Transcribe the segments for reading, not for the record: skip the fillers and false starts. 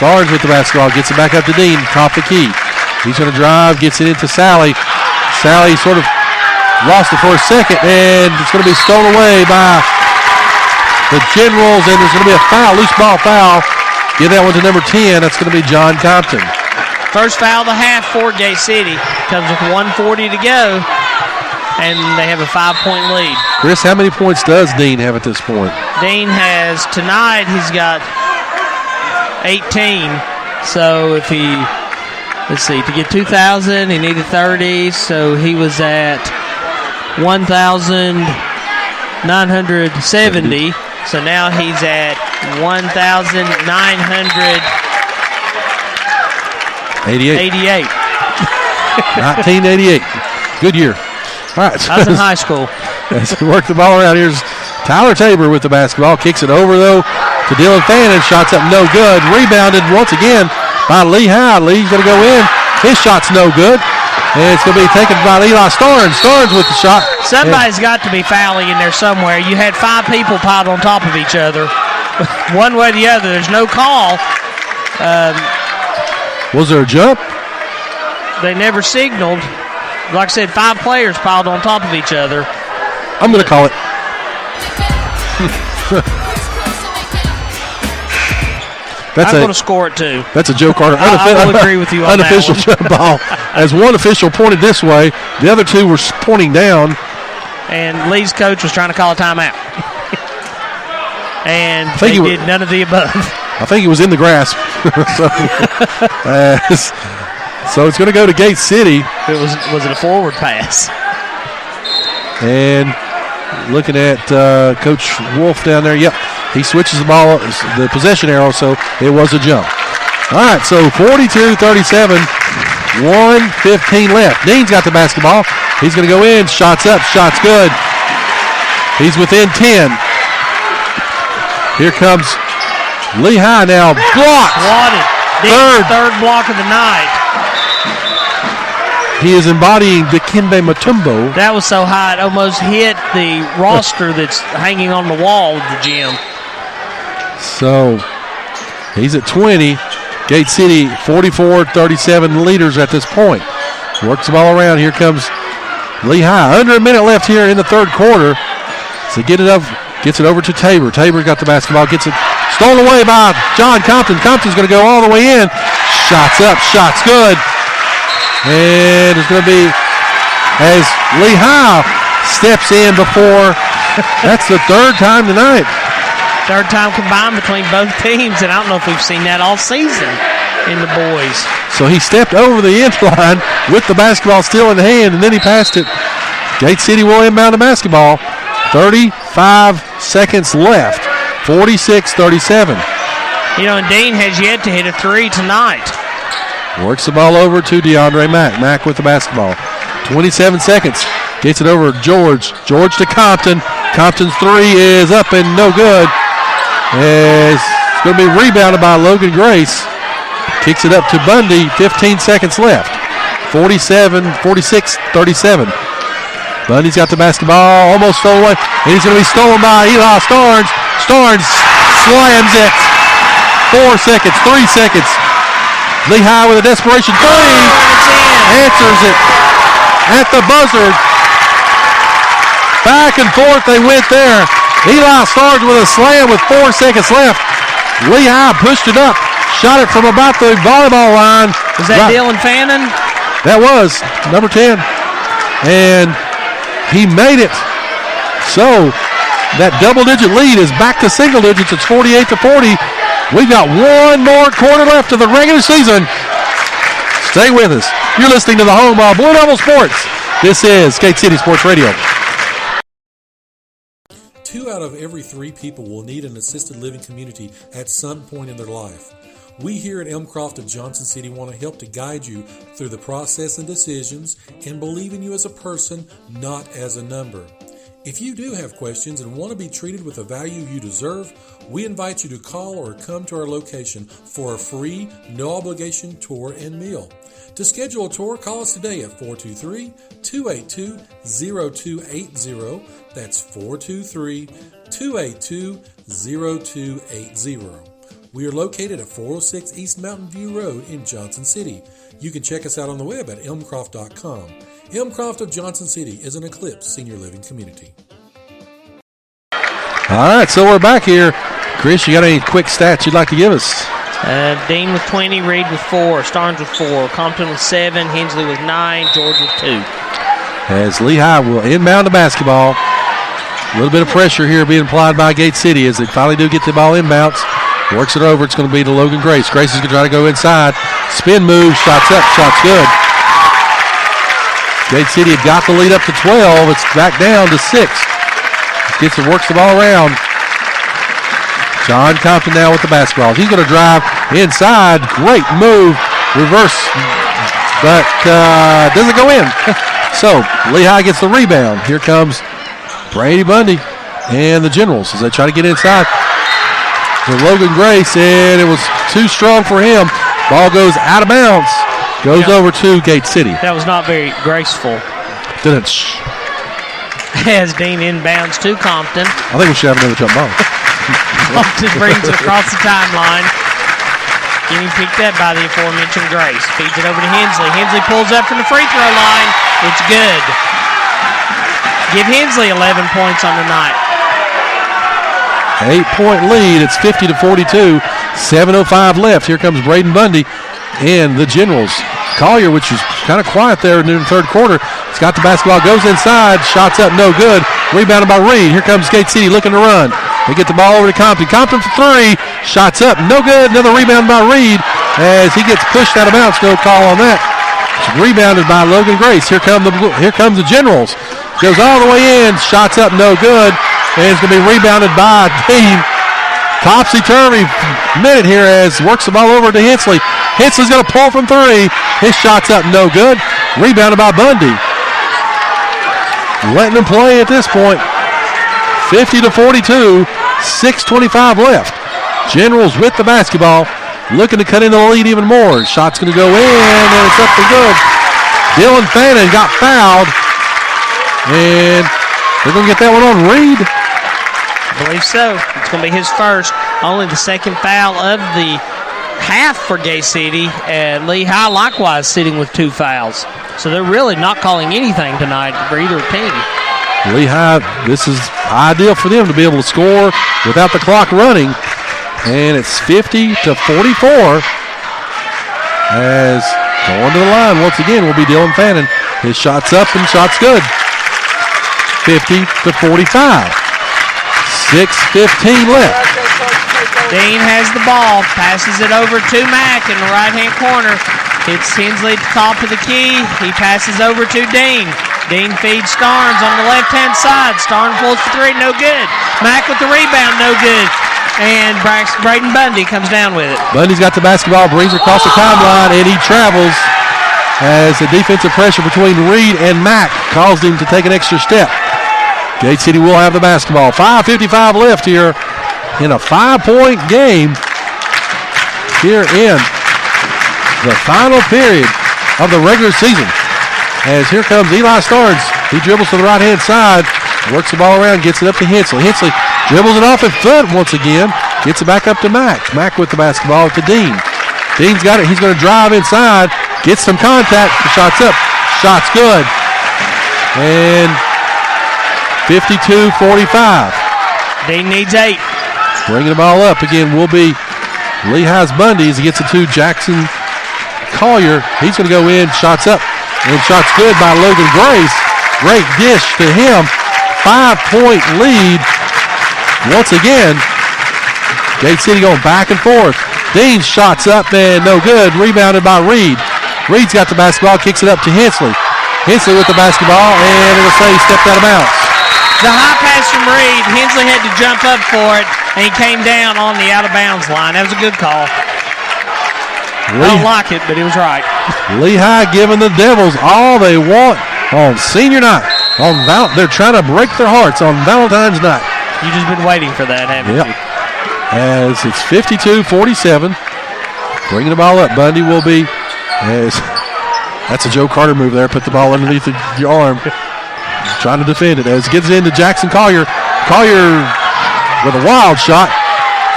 Starnes with the basketball, gets it back up to Dean, top the key. He's going to drive, gets it into Sally. Sally sort of lost it for a second, and it's going to be stolen away by the Generals, and there's going to be a foul, loose ball foul. Give that one to number 10. That's going to be John Compton. First foul of the half for Gate City. Comes with 1:40 to go, and they have a 5-point lead. Chris, how many points does Dean have at this point? Dean has, tonight, he's got 18. So if he, let's see, to get 2,000, he needed 30. So he was at 1,970. So now he's at 1,988. 1988. Good year. All right. I was in high school. As we work the ball around, here's Tyler Tabor with the basketball. Kicks it over, though, to Dylan Fannin. Shots up no good. Rebounded once again by Lee High. Lee's going to go in. His shot's no good. And it's going to be taken by Eli Starnes. Starnes with the shot. Somebody's got to be fouling in there somewhere. You had 5 people piled on top of each other. One way or the other. There's no call. Was there a jump? They never signaled. Like I said, 5 players piled on top of each other. I'm going to call it. I'm going to score it too. That's a Joe Carter. I will agree with you on unofficial that jump ball. As one official pointed this way, the other 2 were pointing down. And Lee's coach was trying to call a timeout. And they did none of the above. I think he was in the grasp. So it's going to go to Gate City. Was it a forward pass? And looking at Coach Wolf down there, yep, he switches the ball, the possession arrow, so it was a jump. All right, so 42-37, 1:15 left. Dean's got the basketball. He's going to go in, shots up, shots good. He's within 10. Here comes Lehigh now, blocked. Wanted. Third block of the night. He is embodying Dikembe Mutombo. That was so high it almost hit the roster that's hanging on the wall of the gym. So he's at 20. Gate City 44-37 leaders at this point. Works the ball around. Here comes Lehigh. Under a minute left here in the third quarter. So get it up, gets it over to Tabor. Tabor's got the basketball, gets it stolen away by John Compton. Compton's going to go all the way in. Shots up, shots good. And it's going to be as Lehigh steps in before. That's the third time tonight. Third time combined between both teams, and I don't know if we've seen that all season in the boys. So he stepped over the end line with the basketball still in hand, and then he passed it. Gate City will inbound the basketball. 35 seconds left. 46-37. You know, and Dean has yet to hit a 3 tonight. Works the ball over to DeAndre Mack. Mack with the basketball. 27 seconds. Gets it over to George. George to Compton. Compton's 3 is up and no good. It's going to be rebounded by Logan Grace. Kicks it up to Bundy. 15 seconds left. 46-37. Bundy's got the basketball. Almost stolen away. And he's going to be stolen by Eli Starnes. Starnes slams it. 4 seconds. 3 seconds. Lehigh with a desperation 3. Answers it at the buzzer. Back and forth they went there. Eli Starnes with a slam with 4 seconds left. Lehigh pushed it up. Shot it from about the volleyball line. Was that Dylan Fannin? That was number 10. And he made it. So that double-digit lead is back to single digits. It's 48-40. We've got one more quarter left of the regular season. Stay with us. You're listening to the home of Blue Devil Sports. This is Gate City Sports Radio. 2 out of every 3 people will need an assisted living community at some point in their life. We here at Elmcroft of Johnson City want to help to guide you through the process and decisions and believe in you as a person, not as a number. If you do have questions and want to be treated with the value you deserve, we invite you to call or come to our location for a free, no-obligation tour and meal. To schedule a tour, call us today at 423-282-0280. That's 423-282-0280. We are located at 406 East Mountain View Road in Johnson City. You can check us out on the web at elmcroft.com. Elmcroft of Johnson City is an Eclipse senior living community. All right, so we're back here. Chris, you got any quick stats you'd like to give us? Dean with 20, Reed with 4, Starnes with 4, Compton with 7, Hensley with 9, George with 2. As Lehigh will inbound the basketball. A little bit of pressure here being applied by Gate City as they finally do get the ball inbounds. Works it over. It's going to be to Logan Grace. Grace is going to try to go inside. Spin move. Shots up. Shots good. Gate City had got the lead up to 12. It's back down to 6. Gets it, works the ball around. John Compton now with the basketball. He's going to drive inside. Great move. Reverse. But doesn't go in. So Lehigh gets the rebound. Here comes Brady Bundy and the Generals as they try to get inside to Logan Grace, and it was too strong for him. Ball goes out of bounds. Goes over to Gate City. That was not very graceful. As Dean inbounds to Compton. I think we should have another jump ball. Compton brings it across the timeline. Getting picked up by the aforementioned Grace. Feeds it over to Hensley. Hensley pulls up from the free throw line. It's good. Give Hensley 11 points on the night. 8-point lead. It's 50-42. 7:05 left. Here comes Braden Bundy and the Generals. Collier, which was kind of quiet there in the third quarter, has got the basketball, goes inside, shots up, no good. Rebounded by Reed. Here comes Gate City looking to run. They get the ball over to Compton. Compton for 3, shots up, no good. Another rebound by Reed as he gets pushed out of bounds. No call on that. It's rebounded by Logan Grace. Here comes the Generals. Goes all the way in, shots up, no good. And it's going to be rebounded by Dean. Topsy-turvy minute here as works the ball over to Hensley. Hensley's going to pull from 3. His shot's up, no good. Rebounded by Bundy. Letting him play at this point. 50-42, 6:25 left. Generals with the basketball, looking to cut into the lead even more. Shot's going to go in, and it's up for good. Dylan Fannin got fouled, and they're going to get that one on Reed. I believe so. It's going to be his first. Only the second foul of the half for Gate City. And Lehigh likewise sitting with 2 fouls. So they're really not calling anything tonight for either team. Lehigh, this is ideal for them to be able to score without the clock running. And it's 50-44. As going to the line once again will be Dylan Fannin. His shot's up and shot's good. 50-45. 6:15 left. Dean has the ball, passes it over to Mack in the right-hand corner. It's Hensley at the top of the key. He passes over to Dean. Dean feeds Starnes on the left-hand side. Starnes pulls for 3, no good. Mack with the rebound, no good. And Braden Bundy comes down with it. Bundy's got the basketball, brings it across the timeline, and he travels as the defensive pressure between Reed and Mack caused him to take an extra step. Gate City will have the basketball. 5:55 left here in a 5-point game here in the final period of the regular season. As here comes Eli Starnes. He dribbles to the right-hand side, works the ball around, gets it up to Hensley. Hensley dribbles it off at foot once again, gets it back up to Mack. Mack with the basketball to Dean. Dean's got it. He's going to drive inside, gets some contact. The shot's up. Shot's good. And 52-45. Dean needs 8. Bringing the ball up again will be Lehigh's Bundy as he gets it to Jackson Collier. He's going to go in. Shots up. And shots good by Logan Grace. Great dish to him. 5-point lead. Once again, Gate City going back and forth. Dean's shots up and no good. Rebounded by Reed. Reed's got the basketball. Kicks it up to Hensley. Hensley with the basketball, and it'll say he stepped out of bounds. The high pass from Reed. Hensley had to jump up for it, and he came down on the out-of-bounds line. That was a good call. I don't like it, but it was right. Lehigh giving the Devils all they want on senior night. They're trying to break their hearts on Valentine's night. You've just been waiting for that, haven't you? As it's 52-47. Bringing the ball up. Bundy will be, that's a Joe Carter move there. Put the ball underneath your arm. Trying to defend it as it gets into Jackson Collier. Collier with a wild shot.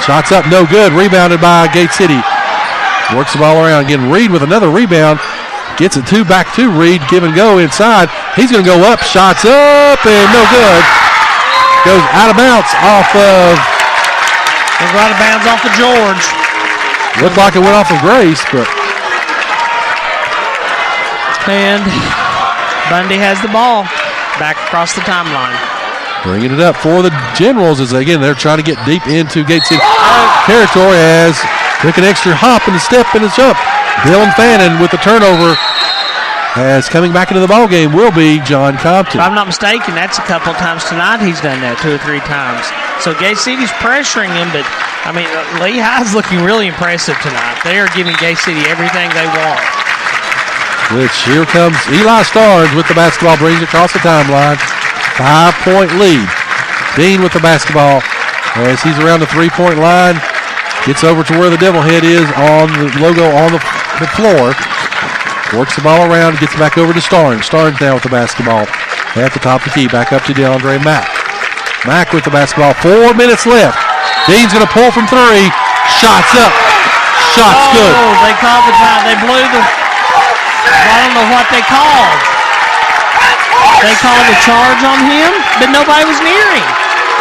Shots up, no good. Rebounded by Gate City. Works the ball around. Again, Reed with another rebound. Gets it back to Reed. Give and go inside. He's going to go up. Shots up and no good. Goes out of bounds off of. Goes out of bounds off of George. Looked like it went off of Grace, but. And Bundy has the ball back across the timeline. Bringing it up for the Generals as, again, they're trying to get deep into Gate City territory as took an extra hop and a step and a jump. Dylan Fannin with the turnover as coming back into the ball game will be John Compton. If I'm not mistaken, that's a couple times tonight he's done that, 2 or 3 times. So Gate City's pressuring him, but, I mean, Lehigh's looking really impressive tonight. They are giving Gate City everything they want. Which here comes Eli Starnes with the basketball, brings it across the timeline. 5-point lead. Dean with the basketball as he's around the 3-point line. Gets over to where the Devil Head is on the logo on the floor. Works the ball around, gets back over to Starnes. Starnes now with the basketball at the top of the key. Back up to DeAndre Mack. Mack with the basketball. 4 minutes left. Dean's going to pull from 3. Shots up. Shots good. They called the time. They blew the. I don't know what they called. They called a charge on him, but nobody was near him.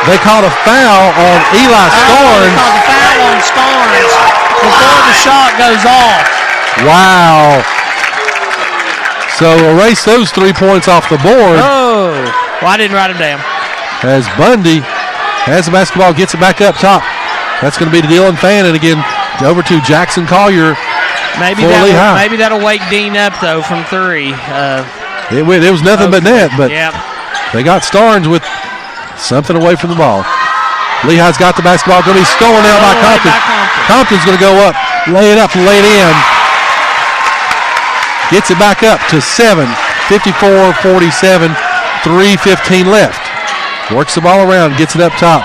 They called a foul on Eli Starnes. They called a foul on Starnes before the shot goes off. Wow. So erase those 3 points off the board. Oh, well, I didn't write them down. As Bundy has the basketball, gets it back up top. That's going to be to Dylan Fannin again. Over to Jackson Collier. Maybe that'll wake Dean up though from 3. It was nothing but net, but they got Starnes with something away from the ball. Lehigh's got the basketball, going to be stolen out by Compton. Compton's going to go up, lay it in. Gets it back up to 7, 54-47, 3:15 left. Works the ball around, gets it up top.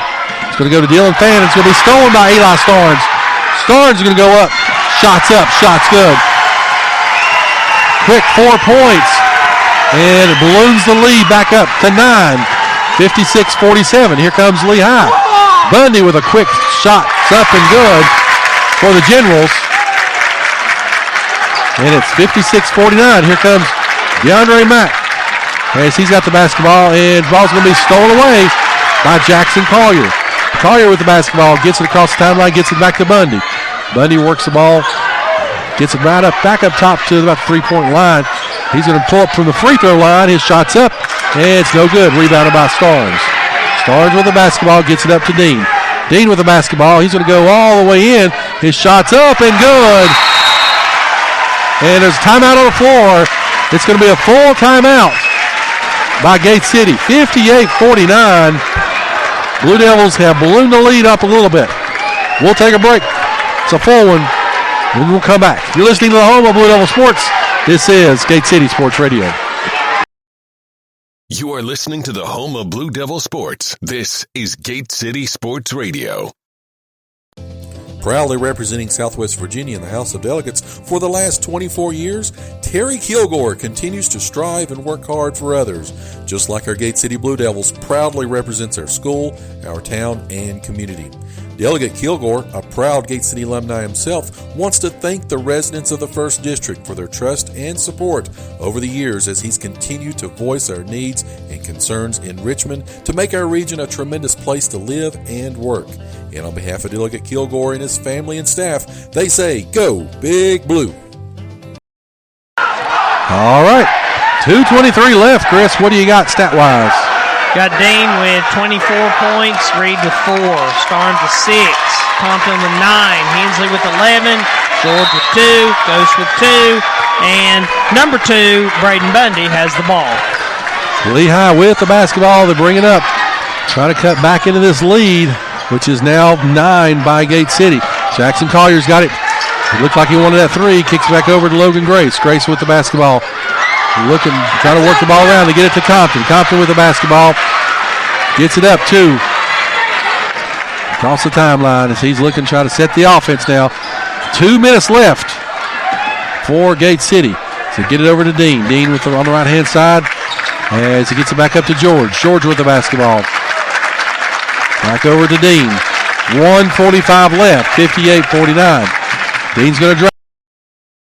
It's going to go to Dylan Fannin. It's going to be stolen by Eli Starnes. Starnes is going to go up. Shots up, shots good. Quick 4 points. And it balloons the lead back up to 9. 56-47. Here comes Lehigh. Bundy with a quick shot. It's up and good for the Generals. And it's 56-49. Here comes DeAndre Mack. As he's got the basketball, and the ball's going to be stolen away by Jackson Collier. Collier with the basketball, gets it across the timeline, gets it back to Bundy. Bundy works the ball, gets it right up, back up top to about the 3-point line. He's going to pull up from the free throw line. His shot's up, and it's no good. Rebounded by Starnes. Starnes with the basketball, gets it up to Dean. Dean with the basketball. He's going to go all the way in. His shot's up and good. And there's a timeout on the floor. It's going to be a full timeout by Gate City. 58-49. Blue Devils have ballooned the lead up a little bit. We'll take a break. It's a full one. And we'll come back. You're listening to the home of Blue Devil Sports. This is Gate City Sports Radio. You are listening to the home of Blue Devil Sports. This is Gate City Sports Radio. Proudly representing Southwest Virginia in the House of Delegates for the last 24 years, Terry Kilgore continues to strive and work hard for others. Just like our Gate City Blue Devils proudly represents our school, our town, and community. Delegate Kilgore, a proud Gate City alumni himself, wants to thank the residents of the 1st District for their trust and support over the years as he's continued to voice our needs and concerns in Richmond to make our region a tremendous place to live and work. And on behalf of Delegate Kilgore and his family and staff, they say, go Big Blue. All right, 2:23 left. Chris, what do you got stat-wise? Got Dean with 24 points, Reed with 4, Starnes with 6, Compton with 9, Hensley with 11, George with 2, Ghost with 2, and number 2, Braden Bundy, has the ball. Lehigh with the basketball. They bring it up. Trying to cut back into this lead, which is now 9 by Gate City. Jackson Collier's got it. It looked like he wanted that 3. Kicks back over to Logan Grace. Grace with the basketball. Looking, trying to work the ball around to get it to Compton. Compton with the basketball. Gets it up, 2. Across the timeline as he's looking, trying to set the offense now. 2 minutes left for Gate City. So get it over to Dean. Dean with on the right-hand side as he gets it back up to George. George with the basketball. Back over to Dean. 1:45 left, 58-49. Dean's going to drive.